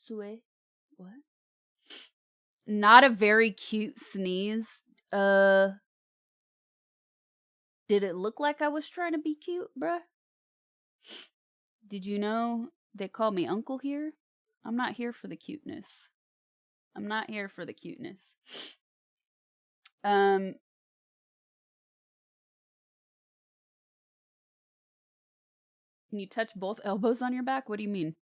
Sway. What? Not a very cute sneeze. Did it look like I was trying to be cute, bruh? Did you know they call me uncle here? I'm not here for the cuteness. I'm not here for the cuteness. Can you touch both elbows on your back? What do you mean?